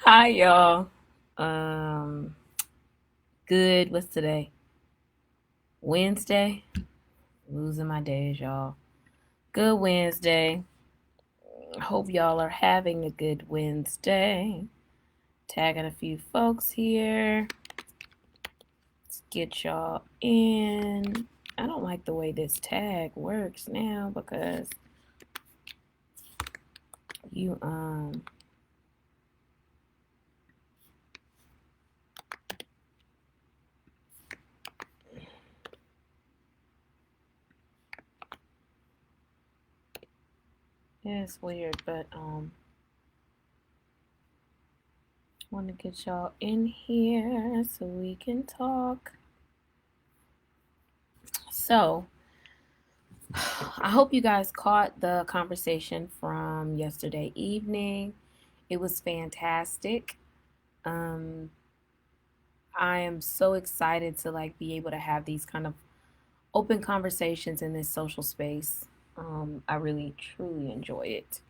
Hi, y'all. Um, good. What's today? Wednesday. Losing my days, y'all. Good Wednesday. Hope y'all are having a good Wednesday. Tagging a few folks here. Let's get y'all in. I don't like the way this tag works now because you it's weird, but want to get y'all in here so we can talk. So, I hope you guys caught the conversation from yesterday evening. It was fantastic. Um, I am so excited to be able to have these kind of open conversations in this social space. I really truly enjoy it.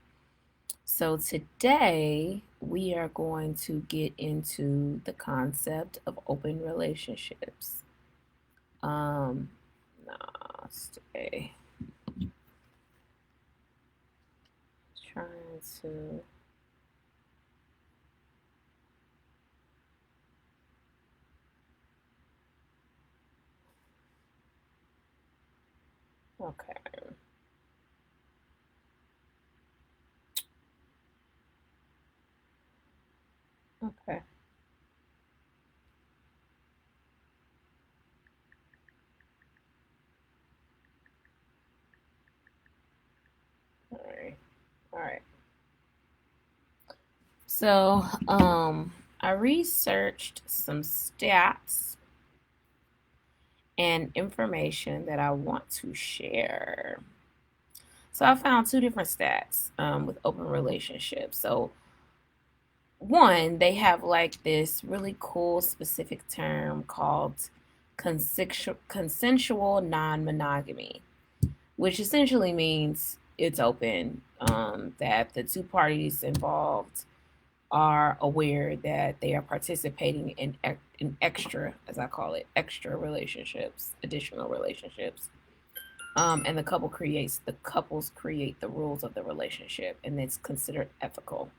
So today we are going to get into the concept of open relationships. Um, nah, stay trying to. Okay. Okay. All right. All right. So, I researched some stats and information that I want to share. So, I found two different stats with open relationships. So, one, they have this really cool specific term called consensual non monogamy, which essentially means it's open, that the two parties involved are aware that they are participating in extra, as I call it, extra relationships, additional relationships. And the couples create the rules of the relationship, and it's considered ethical.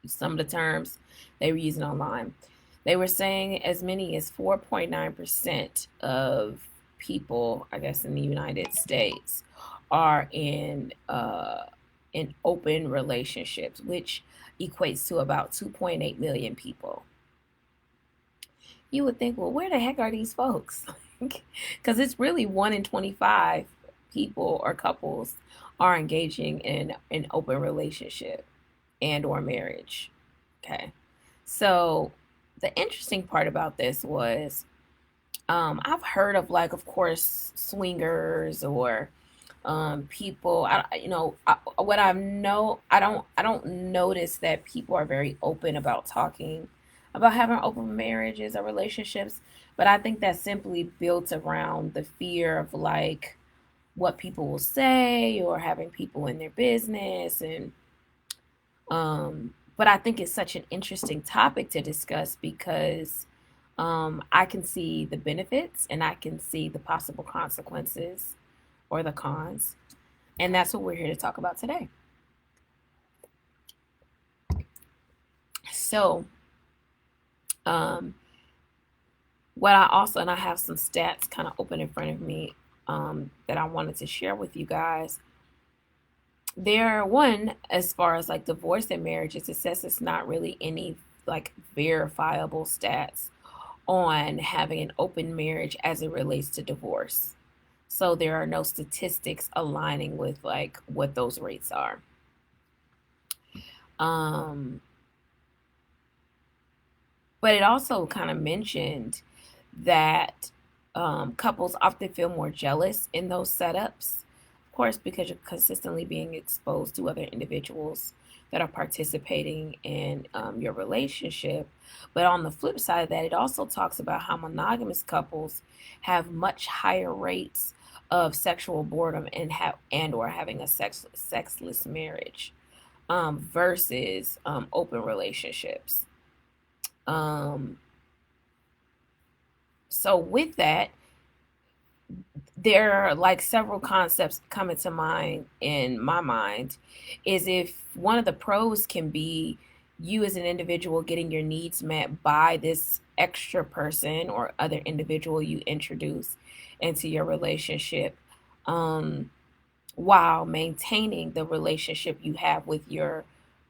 Some of the terms they were using online, they were saying as many as 4.9% of people, I guess, in the United States are in open relationships, which equates to about 2.8 million people. You would think, well, where the heck are these folks? Because it's really 1 in 25 people or couples are engaging in an open relationship and or marriage. Okay. So the interesting part about this was, I've heard of, of course, swingers or people. What I know, I don't notice that people are very open about talking about having open marriages or relationships. But I think that's simply built around the fear of what people will say or having people in their business. But I think it's such an interesting topic to discuss because I can see the benefits and I can see the possible consequences or the cons. And that's what we're here to talk about today. So, um, what I also, and I have some stats kind of open in front of me, that I wanted to share with you guys. There, one, as far as divorce and marriages, it says it's not really any verifiable stats on having an open marriage as it relates to divorce. So there are no statistics aligning with what those rates are. Um, but it also kind of mentioned that couples often feel more jealous in those setups, of course, because you're consistently being exposed to other individuals that are participating in your relationship. But on the flip side of that, it also talks about how monogamous couples have much higher rates of sexual boredom and or having a sexless marriage. versus open relationships. Um, so with that, there are like several concepts coming to mind in my mind. Is if one of the pros can be you as an individual getting your needs met by this extra person or other individual you introduce into your relationship, um, while maintaining the relationship you have with your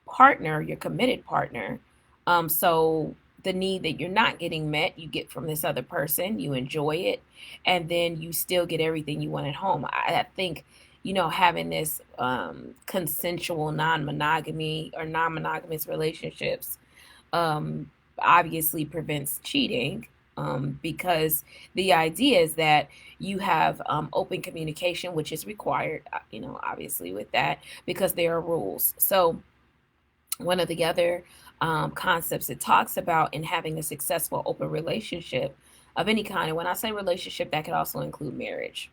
partner, your committed partner. So the need that you're not getting met, you get from this other person, you enjoy it, and then you still get everything you want at home. I think, having this consensual non-monogamy or non-monogamous relationships um, obviously prevents cheating, because the idea is that you have open communication, which is required, obviously with that, because there are rules. So one of the other concepts it talks about in having a successful open relationship of any kind, and when I say relationship, that could also include marriage.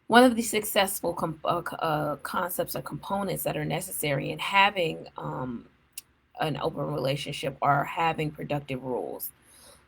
One of the successful concepts or components that are necessary in having an open relationship are having productive rules.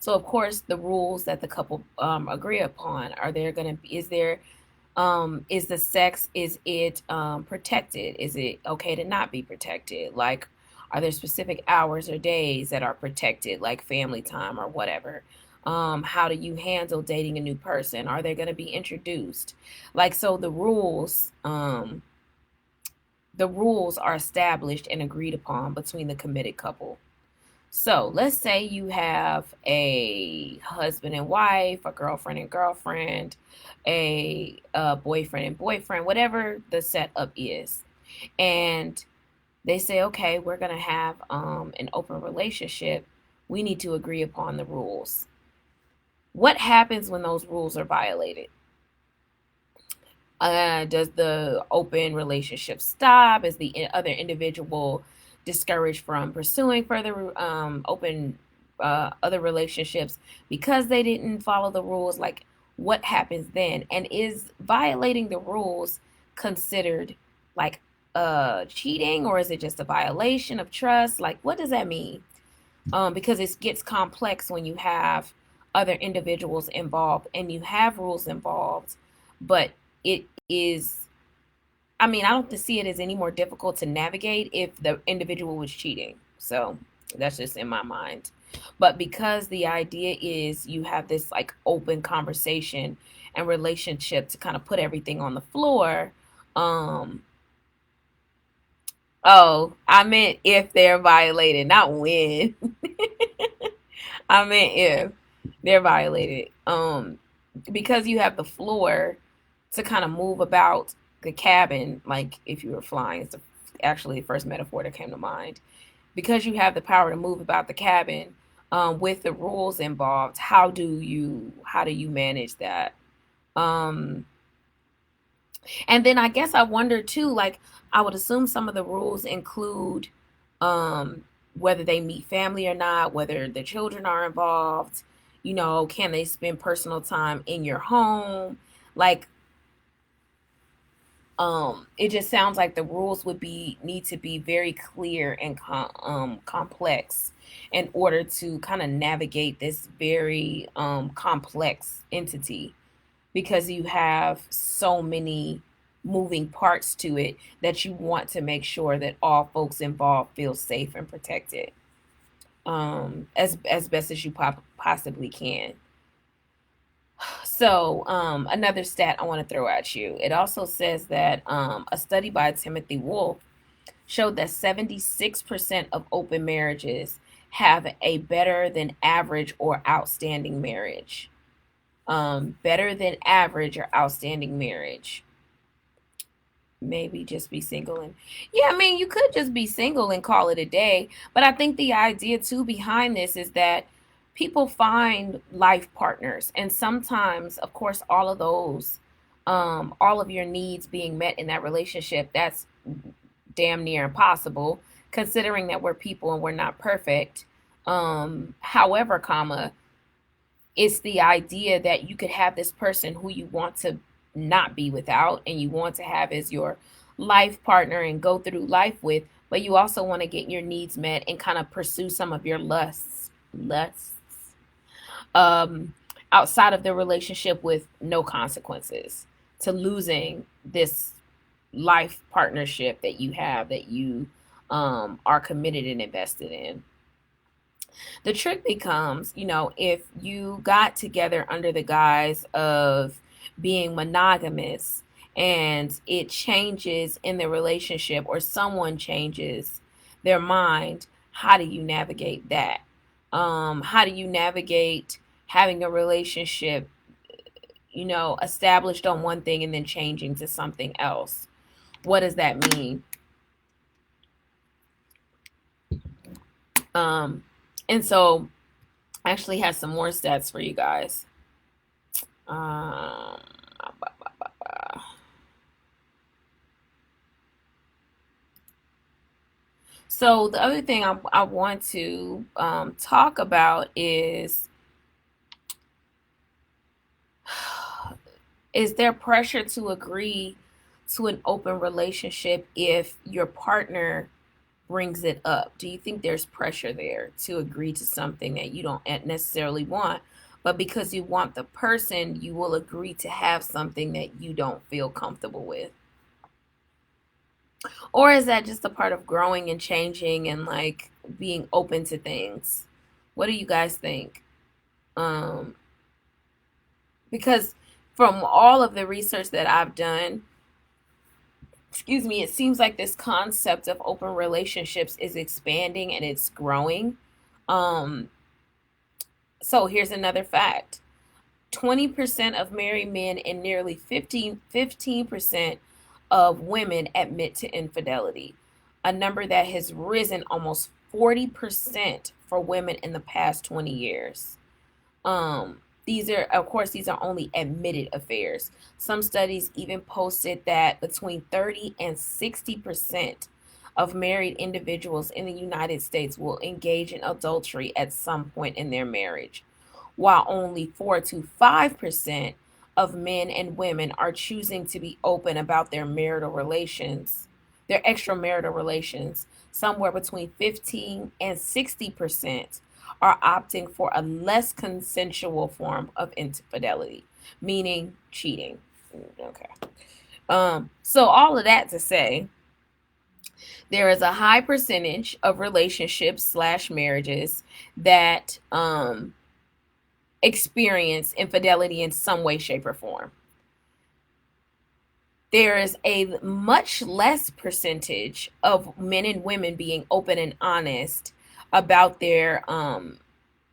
So, of course, the rules that the couple agree upon are there going to be, is the sex, is it protected? Is it okay to not be protected? Like, are there specific hours or days that are protected, like family time or whatever? How do you handle dating a new person? Are they going to be introduced? Like, so the rules are established and agreed upon between the committed couple. So let's say you have a husband and wife, a girlfriend and girlfriend, a boyfriend and boyfriend, whatever the setup is. And they say, okay, we're going to have an open relationship. We need to agree upon the rules. What happens when those rules are violated? Does the open relationship stop? Is the other individual discouraged from pursuing further open other relationships because they didn't follow the rules? Like, what happens then? And is violating the rules considered like cheating, or is it just a violation of trust? Like, what does that mean? Because it gets complex when you have other individuals involved and you have rules involved, but it is, I mean, I don't see it as any more difficult to navigate if the individual was cheating. So that's just in my mind. But because the idea is you have this like open conversation and relationship to kind of put everything on the floor. um oh, I meant if they're violated, not when. I meant if they're violated. Because you have the floor to kind of move about the cabin, like if you were flying, it's actually the first metaphor that came to mind. Because you have the power to move about the cabin, with the rules involved, how do you manage that? Um, and then I guess I wonder too, like I would assume some of the rules include whether they meet family or not, whether the children are involved, can they spend personal time in your home? Like, it just sounds like the rules would be need to be very clear and complex in order to kind of navigate this very complex entity, because you have so many moving parts to it that you want to make sure that all folks involved feel safe and protected, as best as you possibly can. So, another stat I want to throw at you. It also says that a study by Timothy Wolf showed that 76% of open marriages have a better than average or outstanding marriage. Better than average or outstanding marriage. Maybe just be single, and yeah, I mean, you could just be single and call it a day. But I think the idea too behind this is that people find life partners, and sometimes, of course, all of your needs being met in that relationship, that's damn near impossible, considering that we're people and we're not perfect. However, comma, it's the idea that you could have this person who you want to not be without and you want to have as your life partner and go through life with, but you also want to get your needs met and kind of pursue some of your lusts um, outside of the relationship with no consequences to losing this life partnership that you have, that you are committed and invested in. The trick becomes, if you got together under the guise of being monogamous and it changes in the relationship, or someone changes their mind, how do you navigate that? How do you navigate having a relationship, established on one thing and then changing to something else? What does that mean? And so I actually have some more stats for you guys. Um, so the other thing I want to talk about is there pressure to agree to an open relationship if your partner brings it up? Do you think there's pressure there to agree to something that you don't necessarily want, but because you want the person, you will agree to have something that you don't feel comfortable with? Or is that just a part of growing and changing and like being open to things? What do you guys think? Um, because from all of the research that I've done, excuse me, it seems like this concept of open relationships is expanding and it's growing. Um, so here's another fact. 20% of married men and nearly 15% of women admit to infidelity, a number that has risen almost 40% for women in the past 20 years. These are, of course, these are only admitted affairs. Some studies even posted that between 30 and 60% of married individuals in the United States will engage in adultery at some point in their marriage, while only 4 to 5% of men and women are choosing to be open about their marital relations, their extramarital relations. Somewhere between 15 and 60% are opting for a less consensual form of infidelity, meaning cheating. Okay. So all of that to say, there is a high percentage of relationships slash marriages that experience infidelity in some way, shape, or form. There is a much less percentage of men and women being open and honest about their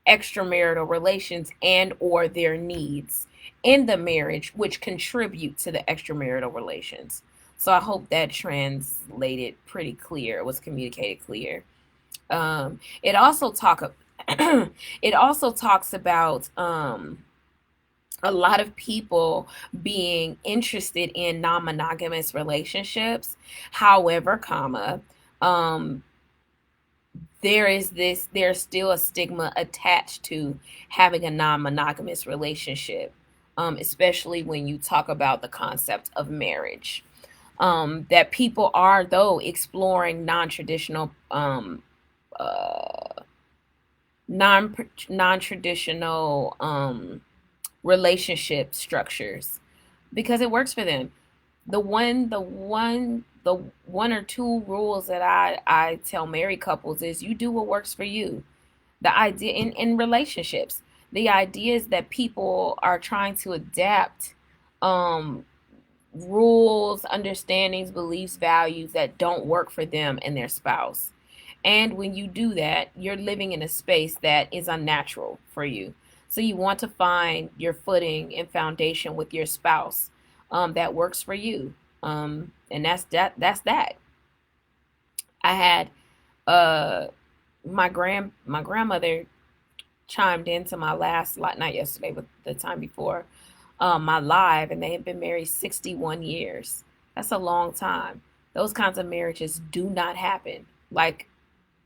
extramarital relations and or their needs in the marriage, which contribute to the extramarital relations. So I hope that translated pretty clear, was communicated clear. It also it also talks about a lot of people being interested in non-monogamous relationships. However, um, there's still a stigma attached to having a non-monogamous relationship, especially when you talk about the concept of marriage. That people are, though, exploring non-traditional uh, non-traditional relationship structures because it works for them. The one or two rules that I tell married couples is you do what works for you. The idea in relationships, the idea is that people are trying to adapt um rules, understandings, beliefs, values that don't work for them and their spouse. And when you do that, you're living in a space that is unnatural for you. So you want to find your footing and foundation with your spouse that works for you. And that's that. I had uh my grandmother chimed into my last not yesterday, but the time before my live, and they had been married 61 years. That's a long time. Those kinds of marriages do not happen. Like,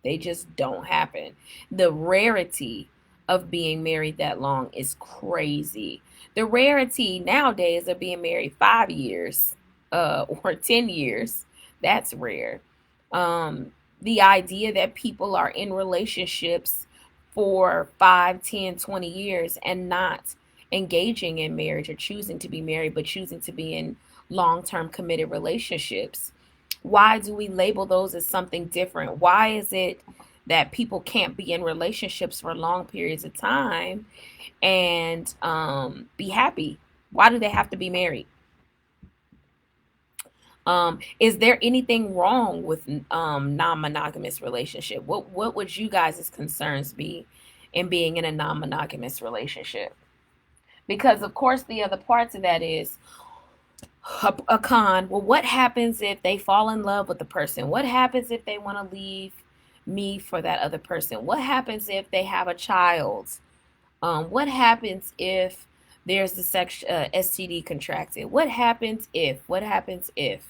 they just don't happen. The rarity of being married that long is crazy. The rarity nowadays of being married 5 years or 10 years, that's rare. the idea that people are in relationships for 5, 10, 20 years and not engaging in marriage or choosing to be married, but choosing to be in long term committed relationships. Why do we label those as something different? Why is it that people can't be in relationships for long periods of time and be happy? Why do they have to be married? Is there anything wrong with non-monogamous relationship? What would you guys' concerns be in being in a non-monogamous relationship? Because of course the other part to that is a con. Well, what happens if they fall in love with the person? What happens if they want to leave me for that other person? What happens if they have a child? What happens if there's the STD contracted? What happens if? What happens if?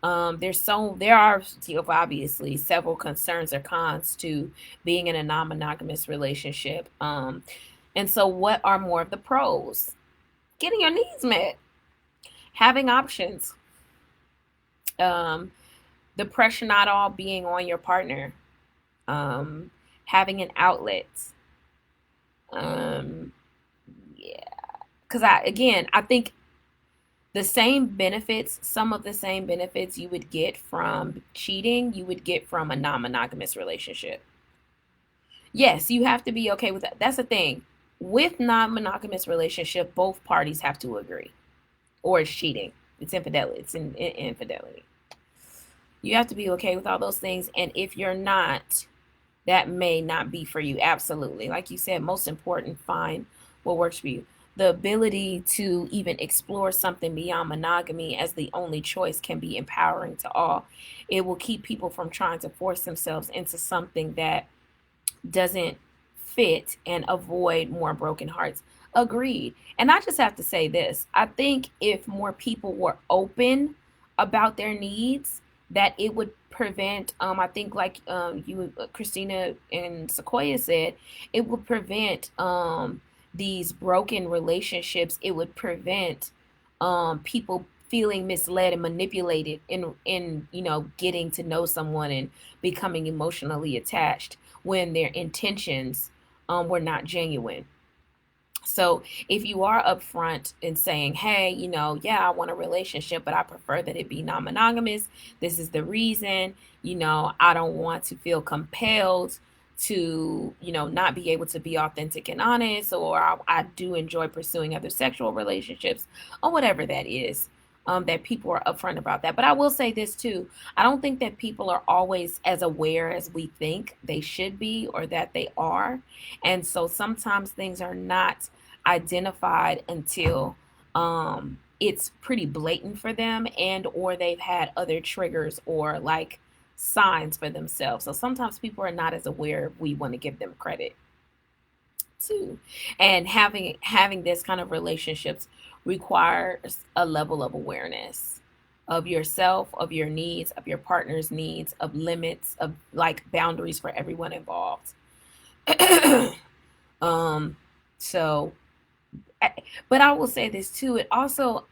There are obviously several concerns or cons to being in a non-monogamous relationship. And so what are more of the pros? Getting your needs met, having options, um, the pressure not all being on your partner, um, having an outlet. Um, yeah, because I think some of the same benefits you would get from cheating, you would get from a non-monogamous relationship. Yes, you have to be okay with that. That's the thing. With non-monogamous relationship, both parties have to agree, or it's cheating. It's infidelity. It's infidelity. You have to be okay with all those things, and if you're not, that may not be for you. Absolutely. Like you said, most important, find what works for you. The ability to even explore something beyond monogamy as the only choice can be empowering to all. It will keep people from trying to force themselves into something that doesn't fit and avoid more broken hearts. Agreed. And I just have to say this. I think if more people were open about their needs, that it would prevent, I think like you, Christina and Sequoia said, it would prevent these broken relationships. It would prevent people feeling misled and manipulated in getting to know someone and becoming emotionally attached when their intentions were not genuine. So if you are upfront in saying, hey, yeah, I want a relationship, but I prefer that it be non monogamous. This is the reason, I don't want to feel compelled to, not be able to be authentic and honest, or I do enjoy pursuing other sexual relationships, or whatever that is. That people are upfront about that. But I will say this too. I don't think that people are always as aware as we think they should be or that they are. And so sometimes things are not identified until it's pretty blatant for them, and or they've had other triggers or like signs for themselves. So sometimes people are not as aware if we want to give them credit too. And having this kind of relationships requires a level of awareness of yourself, of your needs, of your partner's needs, of limits, of like boundaries for everyone involved. um so but I will say this too, it also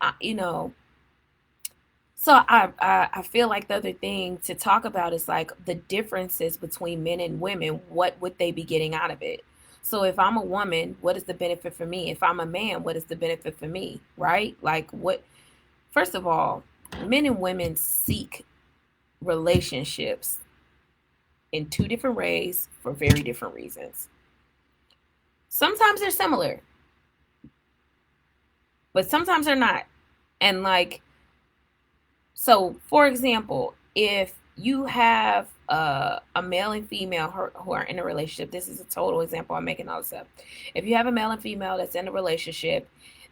so I feel like the other thing to talk about is like the differences between men and women. What would they be getting out of it? So if I'm a woman, what is the benefit for me? If I'm a man, what is the benefit for me? Right? Like what? First of all, men and women seek relationships in two different ways for very different reasons. Sometimes they're similar, but sometimes they're not. And like, so for example, if you have a male and female who are in a relationship, this is a total example, I'm making all this up. If you have a male and female that's in a relationship,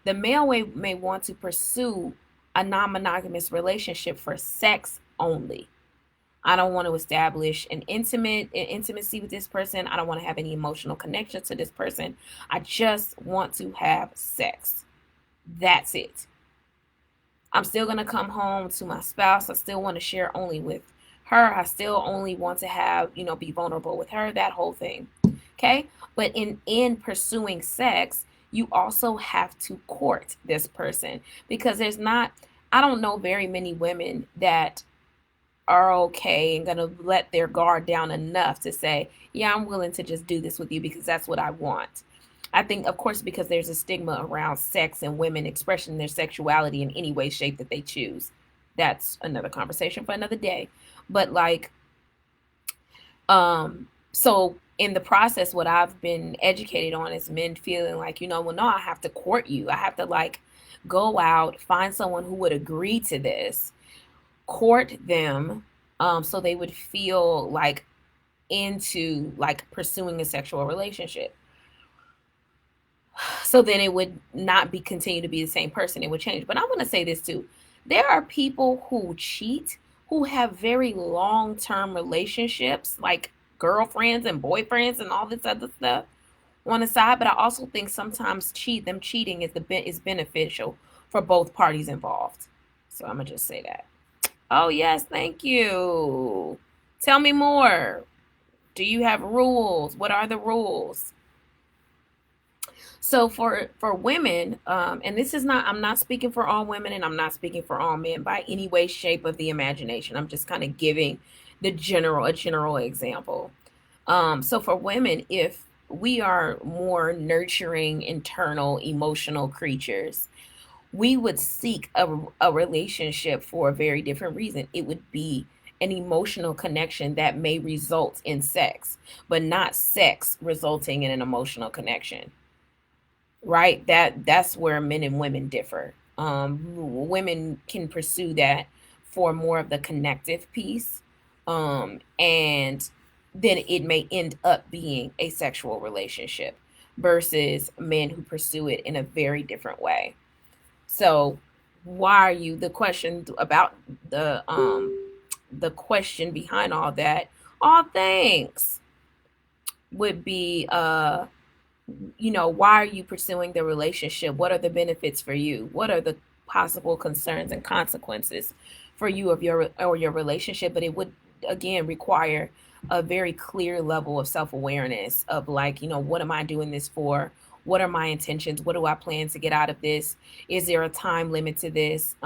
the male may want to pursue a non-monogamous relationship for sex only. I don't want to establish an intimacy with this person. I don't want to have any emotional connection to this person. I just want to have sex. That's it. I'm still going to come home to my spouse. I still want to share only with her. I still only want to have, be vulnerable with her, that whole thing. Okay? But in pursuing sex, you also have to court this person, because I don't know very many women that are okay and gonna let their guard down enough to say, yeah, I'm willing to just do this with you because that's what I want. I think, of course, because there's a stigma around sex and women expressing their sexuality in any way, shape that they choose. That's another conversation for another day. But like, so in the process, what I've been educated on is men feeling like, well, no, I have to court you. I have to like go out, find someone who would agree to this, court them, so they would feel like into like pursuing a sexual relationship. So then it would not be continue to be the same person. It would change. But I want to say this too. There are people who cheat who have very long term relationships, like girlfriends and boyfriends and all this other stuff on the side. But I also think sometimes cheating is beneficial for both parties involved. So I'm gonna just say that. Oh yes, thank you. Tell me more. Do you have rules? What are the rules? So for women, and this is not, I'm not speaking for all women and I'm not speaking for all men by any way, shape of the imagination. I'm just kind of giving a general example. So for women, if we are more nurturing, internal, emotional creatures, we would seek a relationship for a very different reason. It would be an emotional connection that may result in sex, but not sex resulting in an emotional connection, right? That's where men and women differ. Women can pursue that for more of the connective piece, and then it may end up being a sexual relationship versus men who pursue it in a very different way. So, why are you the question about the question behind all that? All things would be why are you pursuing the relationship? What are the benefits for you? What are the possible concerns and consequences for you of your relationship? But it would again require a very clear level of self-awareness of like, what am I doing this for? What are my intentions? What do I plan to get out of this? Is there a time limit to this?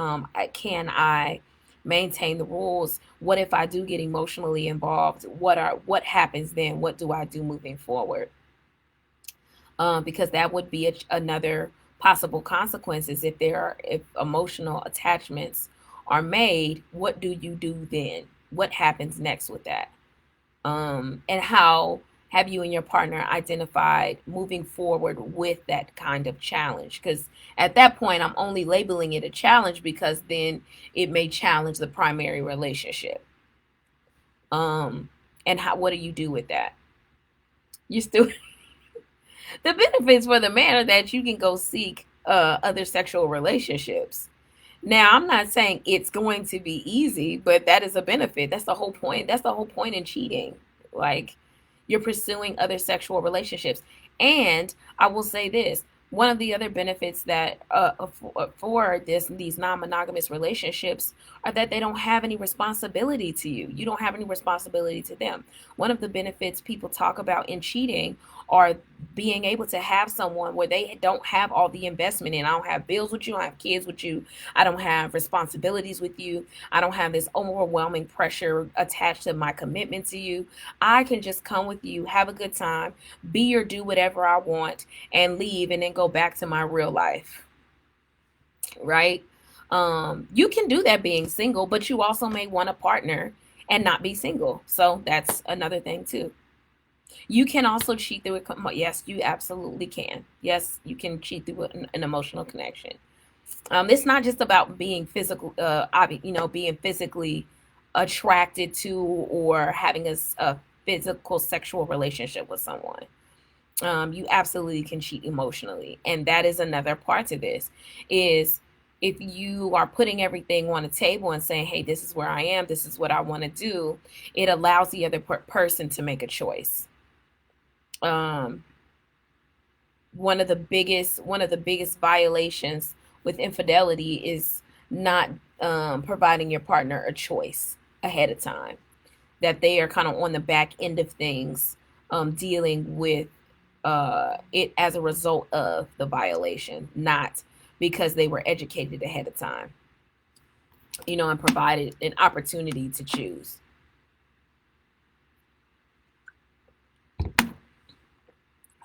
Can I maintain the rules? What if I do get emotionally involved? What happens then? What do I do moving forward? Because that would be another possible consequences if emotional attachments are made. What do you do then? What happens next with that? And how have you and your partner identified moving forward with that kind of challenge? Because at that point, I'm only labeling it a challenge because then it may challenge the primary relationship. And what do you do with that? You still the benefits for the man are that you can go seek other sexual relationships. Now, I'm not saying it's going to be easy, but that is a benefit. That's the whole point. That's the whole point in cheating. Like, you're pursuing other sexual relationships. And I will say this, one of the other benefits that for these non-monogamous relationships are that they don't have any responsibility to you. You don't have any responsibility to them. One of the benefits people talk about in cheating are being able to have someone where they don't have all the investment in. I don't have bills with you. I don't have kids with you. I don't have responsibilities with you. I don't have this overwhelming pressure attached to my commitment to you. I can just come with you, have a good time, be or do whatever I want, and leave and then go back to my real life. Right? You can do that being single, but you also may want a partner and not be single. So that's another thing too. You can also cheat through it. Yes, you absolutely can. Yes, you can cheat through an emotional connection. It's not just about being physical, being physically attracted to or having a physical sexual relationship with someone. You absolutely can cheat emotionally, and that is another part to this. Is if you are putting everything on the table and saying, "Hey, this is where I am. This is what I want to do," it allows the other person to make a choice. Um, one of the biggest violations with infidelity is not providing your partner a choice ahead of time. That they are kind of on the back end of things, dealing with it as a result of the violation, not because they were educated ahead of time. and provided an opportunity to choose.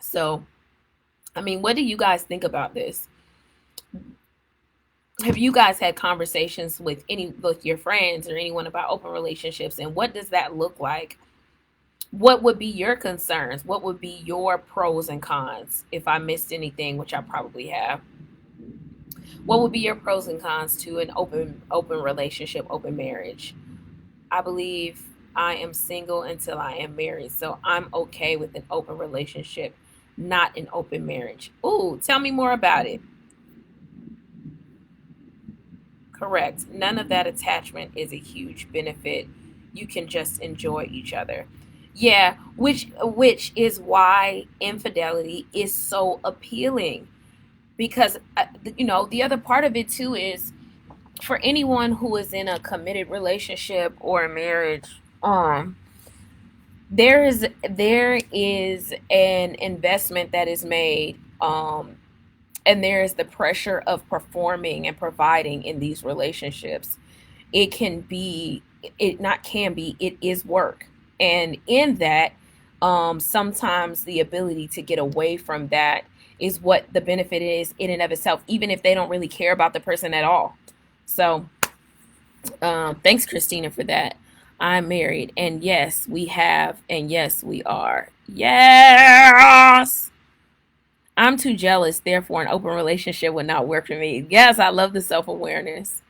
So, I mean, what do you guys think about this? Have you guys had conversations with your friends or anyone about open relationships, and what does that look like? What would be your concerns? What would be your pros and cons? If I missed anything, which I probably have, what would be your pros and cons to an open relationship, open marriage? I believe I am single until I am married, so I'm okay with an open relationship, not an open marriage. Ooh, tell me more about it. Correct. None of that attachment is a huge benefit. You can just enjoy each other. Yeah, which is why infidelity is so appealing, because the other part of it too is, for anyone who is in a committed relationship or a marriage, there is an investment that is made, and there is the pressure of performing and providing in these relationships. It can be, it not can be, it is work. And in that, sometimes the ability to get away from that is what the benefit is in and of itself, even if they don't really care about the person at all. So, thanks, Christina, for that. I'm married, and yes, we have, and yes, we are. Yes! I'm too jealous, therefore, an open relationship would not work for me. Yes, I love the self awareness,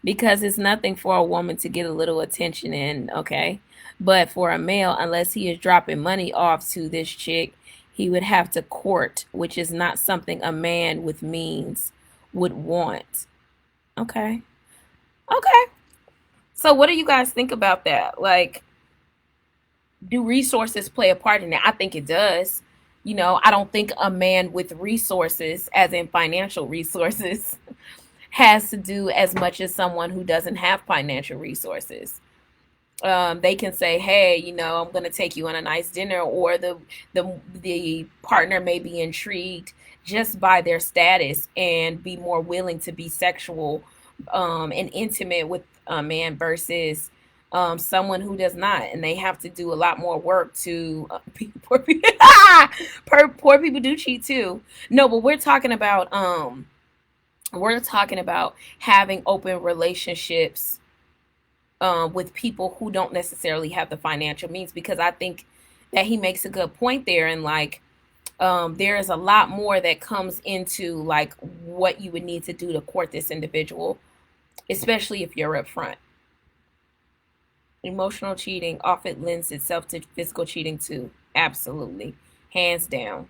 because it's nothing for a woman to get a little attention in, okay? But for a male, unless he is dropping money off to this chick, he would have to court, which is not something a man with means would want. Okay. Okay. So what do you guys think about that? Like, do resources play a part in it? I think it does. I don't think a man with resources, as in financial resources, has to do as much as someone who doesn't have financial resources. They can say, "Hey, I'm going to take you on a nice dinner," or the partner may be intrigued just by their status and be more willing to be sexual, and intimate with a man versus someone who does not, and they have to do a lot more work to. Poor people, poor people do cheat too. No, but we're talking about having open relationships, with people who don't necessarily have the financial means, because I think that he makes a good point there. And like, there is a lot more that comes into like what you would need to do to court this individual, especially if you're upfront. Emotional cheating often lends itself to physical cheating too. Absolutely, hands down.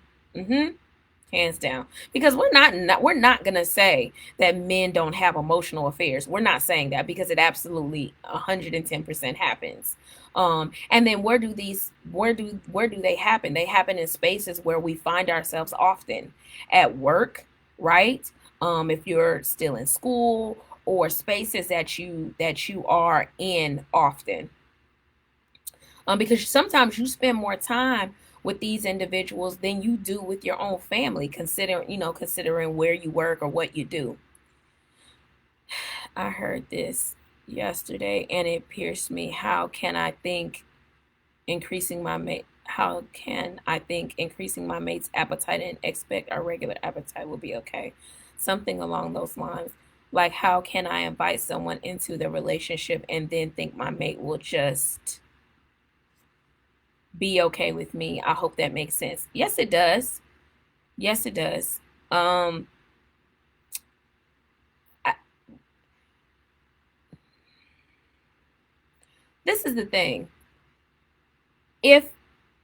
Hands down, because we're not gonna say that men don't have emotional affairs. We're not saying that, because it absolutely 110% happens. And then where do they happen? They happen in spaces where we find ourselves often, at work, right? If you're still in school, or spaces that you are in often, because sometimes you spend more time with these individuals than you do with your own family, considering where you work or what you do. I heard this yesterday and it pierced me. How can I think increasing my mate's appetite and expect our regular appetite will be okay? Something along those lines. Like, how can I invite someone into the relationship and then think my mate will just be okay with me? I hope that makes sense. Yes, it does. Yes, it does. Um, I, this is the thing. If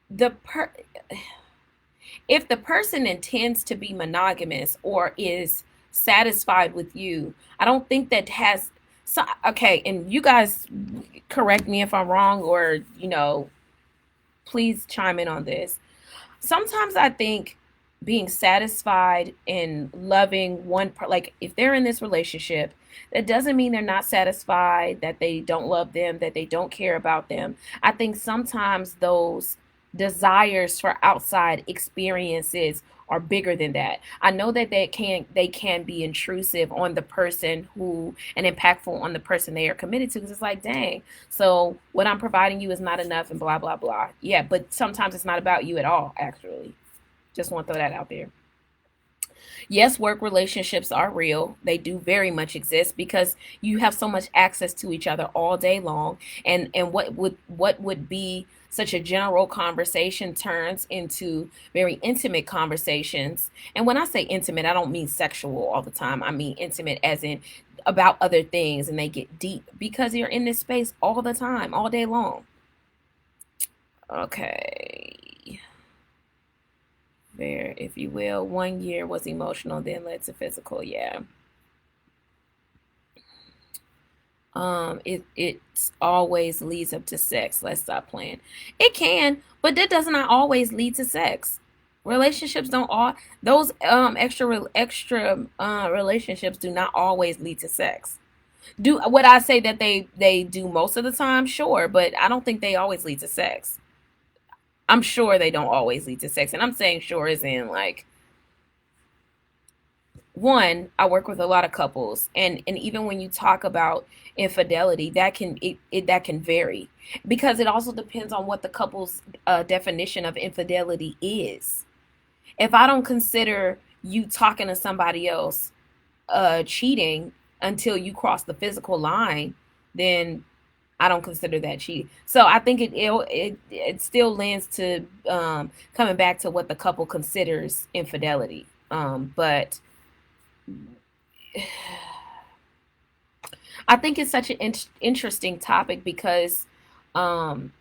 the per if the person intends to be monogamous or is satisfied with you, I don't think that has. So, okay, and you guys correct me if I'm wrong, or please chime in on this. Sometimes I think being satisfied in loving like, if they're in this relationship, that doesn't mean they're not satisfied, that they don't love them, that they don't care about them. I think sometimes those desires for outside experiences are bigger than that. I know that they can be intrusive on the person who and impactful on the person they are committed to, because it's like, dang, so what I'm providing you is not enough and blah blah blah. Yeah, but sometimes it's not about you at all, actually. Just want to throw that out there. Yes, work relationships are real. They do very much exist because you have so much access to each other all day long. And what would be such a general conversation turns into very intimate conversations. And when I say intimate, I don't mean sexual all the time. I mean intimate as in about other things, and they get deep because you're in this space all the time, all day long. Okay. There, if you will. 1 year was emotional, then led to physical. Yeah. It always leads up to sex. Let's stop playing. It can, but that does not always lead to sex. Relationships don't all those extra relationships do not always lead to sex. Do what I say that they do most of the time, sure, but I don't think they always lead to sex. I'm sure they don't always lead to sex, and I'm saying sure as in like, one, I work with a lot of couples, and even when you talk about infidelity, that can vary, because it also depends on what the couple's definition of infidelity is. If I don't consider you talking to somebody else cheating until you cross the physical line, then I don't consider that cheating. So I think it still lends to coming back to what the couple considers infidelity. But I think it's such an interesting topic because um,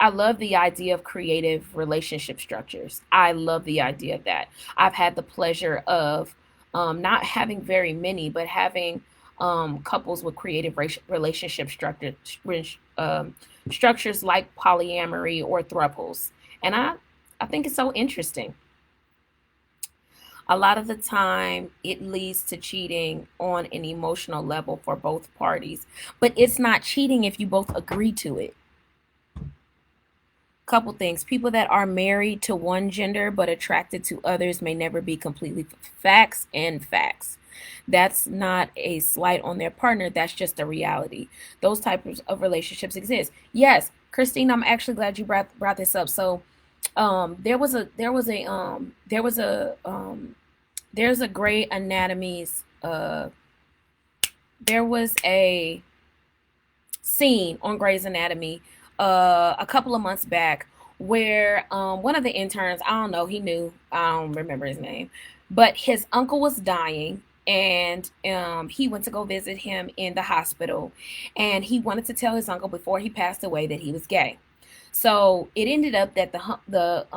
I love the idea of creative relationship structures. I love the idea of that. I've had the pleasure of not having very many, but having couples with creative relationship structures like polyamory or thruples. And I think it's so interesting. A lot of the time, it leads to cheating on an emotional level for both parties, but it's not cheating if you both agree to it. Couple things. People that are married to one gender but attracted to others may never be completely facts and facts. That's not a slight on their partner. That's just a reality. Those types of relationships exist. Yes, Christine, I'm actually glad you brought this up. So, there's a Grey Anatomy's there was a scene on Grey's Anatomy a couple of months back where one of the interns, I don't know, he knew, I don't remember his name, but his uncle was dying, and he went to go visit him in the hospital, and he wanted to tell his uncle before he passed away that he was gay. So it ended up that the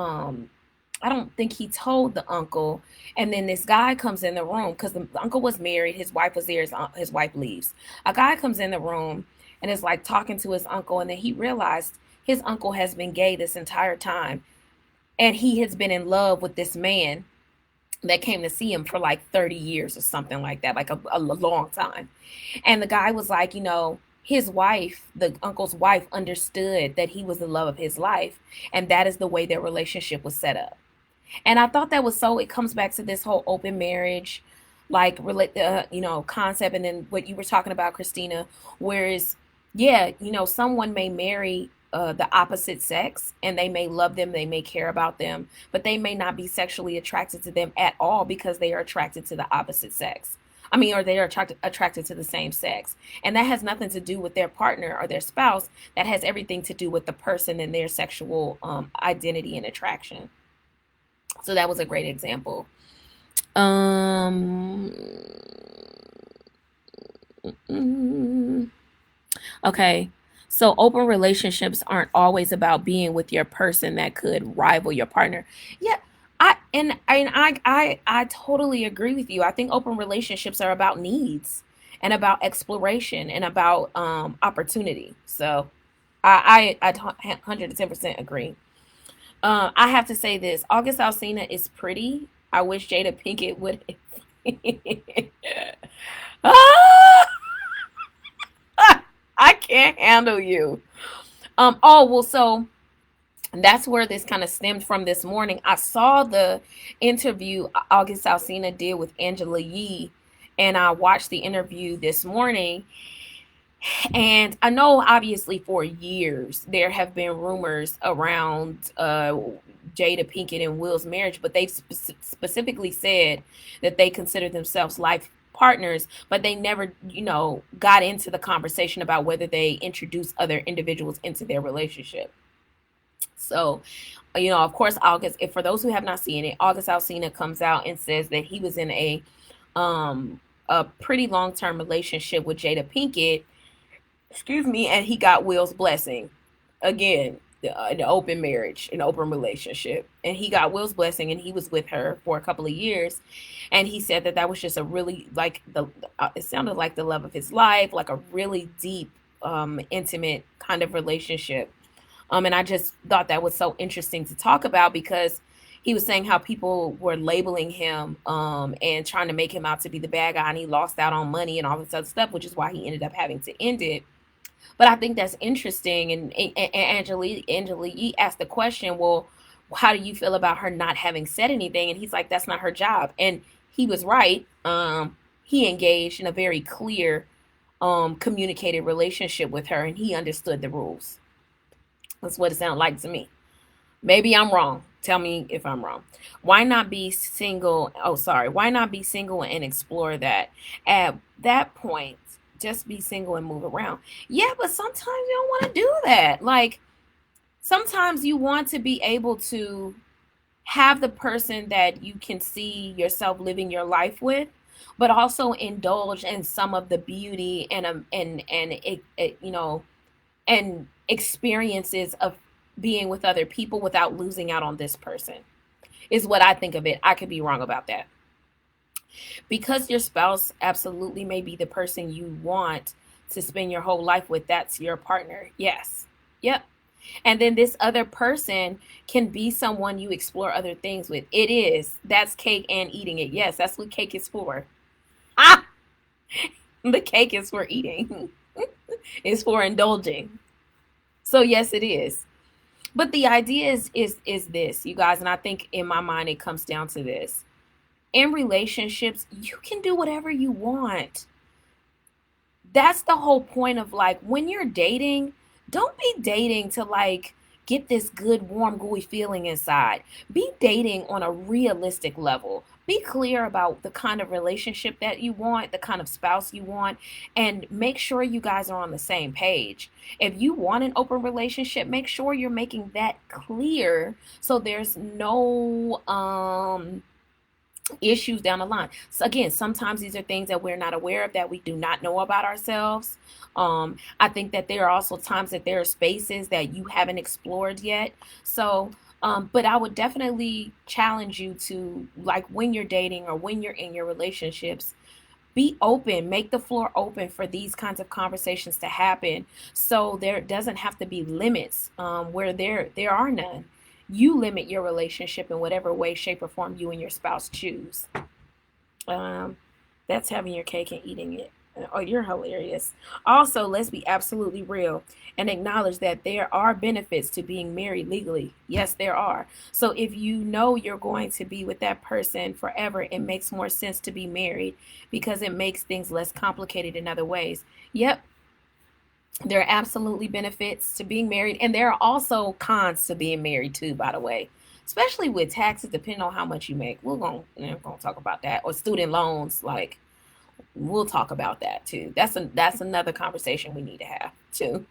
I don't think he told the uncle, and then this guy comes in the room because the uncle was married, his wife was there, his wife leaves. A guy comes in the room and is like talking to his uncle, and then he realized his uncle has been gay this entire time, and he has been in love with this man that came to see him for like 30 years or something like that, like a long time. And the guy was like, his wife, the uncle's wife, understood that he was the love of his life, and that is the way their relationship was set up. And I thought that was so. It comes back to this whole open marriage, like concept, and then what you were talking about, Christina. Whereas, yeah, someone may marry the opposite sex, and they may love them, they may care about them, but they may not be sexually attracted to them at all because they are attracted to the opposite sex. I mean, or they are attracted to the same sex. And that has nothing to do with their partner or their spouse. That has everything to do with the person and their sexual identity and attraction. So that was a great example. Um, mm, okay. So open relationships aren't always about being with your person that could rival your partner. Yeah, I totally agree with you. I think open relationships are about needs and about exploration and about opportunity. So I 110% agree. I have to say this: August Alsina is pretty. I wish Jada Pinkett would. Ah! I can't handle you. Oh well, so That's where this kind of stemmed from this morning. I saw the interview August Alsina did with Angela Yee, and I watched the interview this morning. And I know, obviously, for years there have been rumors around Jada Pinkett and Will's marriage, but they've specifically said that they consider themselves life partners, but they never, got into the conversation about whether they introduce other individuals into their relationship. So, of course, August, if for those who have not seen it, August Alsina comes out and says that he was in a pretty long-term relationship with Jada Pinkett, excuse me, and he got Will's blessing. Again, an open marriage, an open relationship. And he got Will's blessing, and he was with her for a couple of years. And he said that that was just a really, like, it sounded like the love of his life, like a really deep, intimate kind of relationship. And I just thought that was so interesting to talk about, because he was saying how people were labeling him, and trying to make him out to be the bad guy, and he lost out on money and all this other stuff, which is why he ended up having to end it. But I think that's interesting. And Angela Yee asked the question, well, how do you feel about her not having said anything? And he's like, that's not her job. And he was right. He engaged in a very clear, communicated relationship with her, and he understood the rules. That's what it sounded like to me. Maybe I'm wrong. Tell me if I'm wrong. Why not be single? Oh, sorry. Why not be single and explore that? At that point, just be single and move around. Yeah, but sometimes you don't want to do that. Like, sometimes you want to be able to have the person that you can see yourself living your life with, but also indulge in some of the beauty and experiences of being with other people without losing out on this person, is what I think of it. I could be wrong about that. Because your spouse absolutely may be the person you want to spend your whole life with. That's your partner. Yes. Yep. And then this other person can be someone you explore other things with. It is. That's cake and eating it. Yes, that's what cake is for. Ah, the cake is for eating. It's for indulging. So yes, it is. But the idea is this, you guys, and I think in my mind it comes down to this. In relationships, you can do whatever you want. That's the whole point of, like, when you're dating, don't be dating to, like, get this good, warm, gooey feeling inside. Be dating on a realistic level. Be clear about the kind of relationship that you want, the kind of spouse you want, and make sure you guys are on the same page. If you want an open relationship, make sure you're making that clear, so there's no issues down the line. So again, sometimes these are things that we're not aware of, that we do not know about ourselves. I think that there are also times that there are spaces that you haven't explored yet. So, but I would definitely challenge you to, like, when you're dating or when you're in your relationships, be open, make the floor open for these kinds of conversations to happen. So there doesn't have to be limits, where there are none. You limit your relationship in whatever way, shape, or form you and your spouse choose. Um, that's having your cake and eating it. Oh, you're hilarious. Also, let's be absolutely real and acknowledge that there are benefits to being married legally. Yes, there are. So if you know you're going to be with that person forever, it makes more sense to be married, because it makes things less complicated in other ways. Yep, there are absolutely benefits to being married, and there are also cons to being married too, by the way. Especially with taxes, depending on how much you make. We're gonna talk about that. Or student loans, like, we'll talk about that too. That's another conversation we need to have too.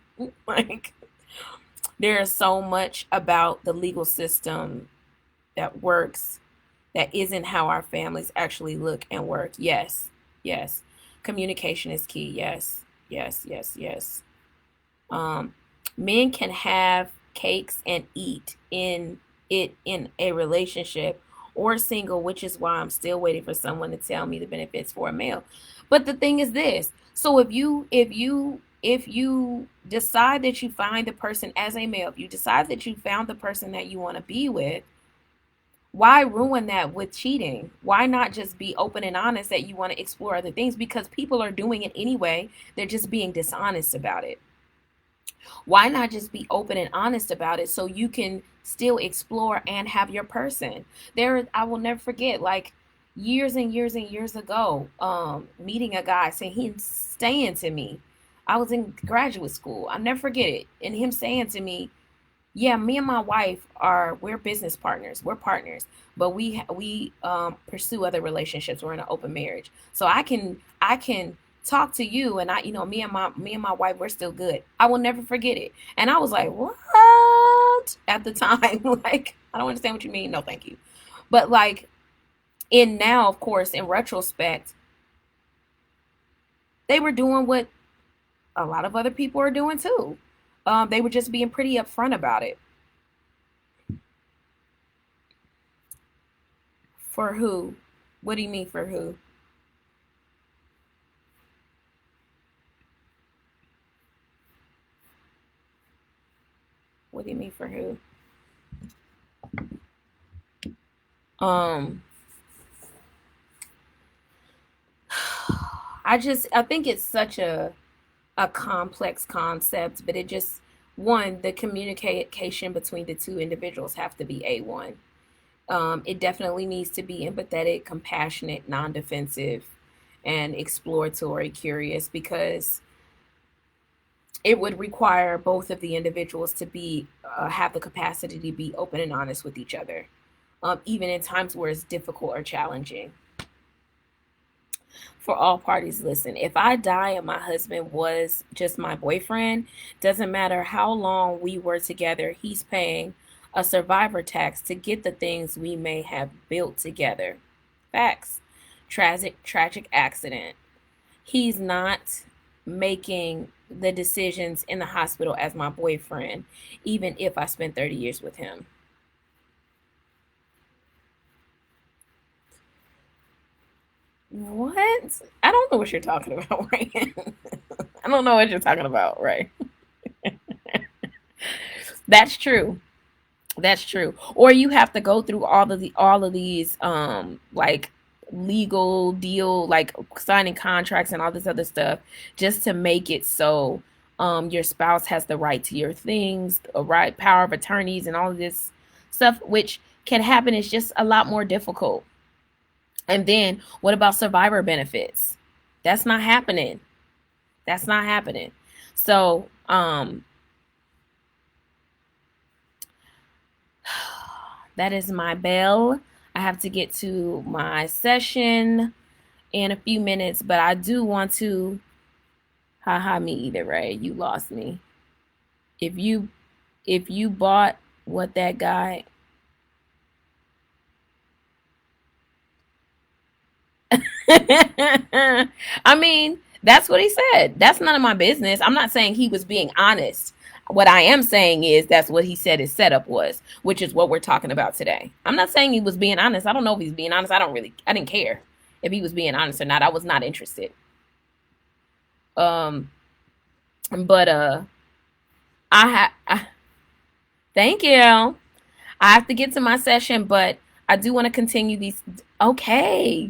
Like, there's so much about the legal system that works that isn't how our families actually look and work. Yes, yes. Communication is key. Yes, yes, yes, yes. Um, Men can have cakes and eat in a relationship or single, which is why I'm still waiting for someone to tell me the benefits for a male. But the thing is this. So if you decide that you find the person as a male, if you decide that you found the person that you want to be with, why ruin that with cheating? Why not just be open and honest that you want to explore other things? Because people are doing it anyway. They're just being dishonest about it. Why not just be open and honest about it, so you can still explore and have your person. I will never forget, like years and years and years ago, meeting a guy saying he's saying to me, I was in graduate school. I'll never forget it. And him saying to me, yeah, me and my wife we're business partners. We're partners, but we pursue other relationships. We're in an open marriage. So I can talk to you, and me and my wife, we're still good. I will never forget it. And I was like, "What?" At the time, like, I don't understand what you mean. No, thank you. But like, in now, of course, in retrospect, they were doing what a lot of other people are doing too. They were just being pretty upfront about it. For who? What do you mean for who? What do you mean for who? Um, I think it's such a complex concept, but it just one the communication between the two individuals have to be A1. It definitely needs to be empathetic, compassionate, non-defensive, and exploratory, curious, because it would require both of the individuals to be have the capacity to be open and honest with each other, even in times where it's difficult or challenging. For all parties, listen, if I die and my husband was just my boyfriend, doesn't matter how long we were together, he's paying a survivor tax to get the things we may have built together. Facts. Tragic accident. He's not making the decisions in the hospital as my boyfriend, even if I spent 30 years with him. What? I don't know what you're talking about, right? I don't know what you're talking about, right? That's true. That's true. Or you have to go through all of these like legal deal, like signing contracts and all this other stuff, just to make it so your spouse has the right to your things, a right power of attorneys and all of this stuff, which can happen. It's just a lot more difficult. And then what about survivor benefits? That's not happening. That's not happening. So that is my bell. I have to get to my session in a few minutes, but I do want to, haha, me either, right? You lost me. If you if you bought what that guy, I mean, that's what he said. That's none of my business. I'm not saying he was being honest. What I am saying is that's what he said his setup was, which is what we're talking about today. I'm not saying he was being honest. I don't know if he's being honest. I didn't care if he was being honest or not. I was not interested. Um, but I thank you. I have to get to my session, but I do want to continue these. Okay.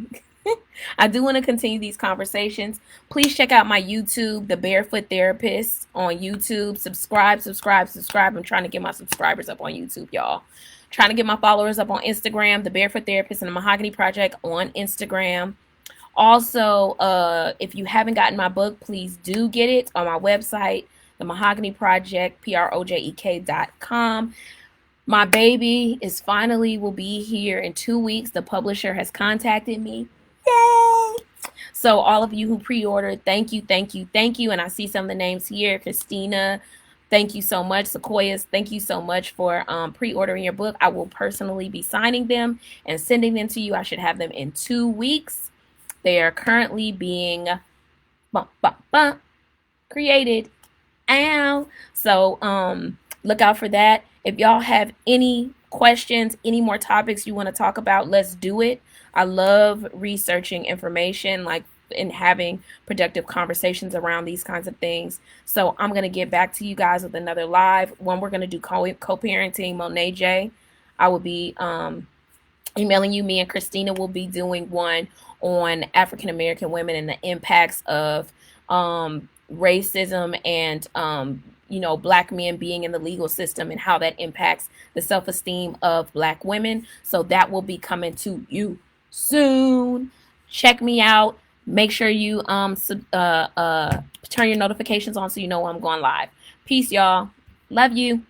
I do want to continue these conversations. Please check out my YouTube, The Barefoot Therapist, on YouTube. Subscribe, subscribe, subscribe. I'm trying to get my subscribers up on YouTube, y'all. Trying to get my followers up on Instagram, The Barefoot Therapist and the Mahogany Project on Instagram. Also, if you haven't gotten my book, please do get it on my website, The Mahogany Project, projek.com. My baby is finally will be here in 2 weeks. The publisher has contacted me. Yay! So all of you who pre-ordered, thank you, thank you, thank you. And I see some of the names here. Christina, thank you so much. Sequoias, thank you so much for pre-ordering your book. I will personally be signing them and sending them to you. I should have them in 2 weeks. They are currently being bum, bum, bum, created. Ow. So look out for that. If y'all have any questions, any more topics you want to talk about, let's do it. I love researching information, like, and having productive conversations around these kinds of things. So I'm going to get back to you guys with another live one. We're going to do co-parenting Monet J. I will be emailing you. Me and Christina will be doing one on African American women and the impacts of racism and Black men being in the legal system and how that impacts the self-esteem of Black women. So that will be coming to you soon. Check me out. Make sure you turn your notifications on so you know when I'm going live. Peace, y'all. Love you.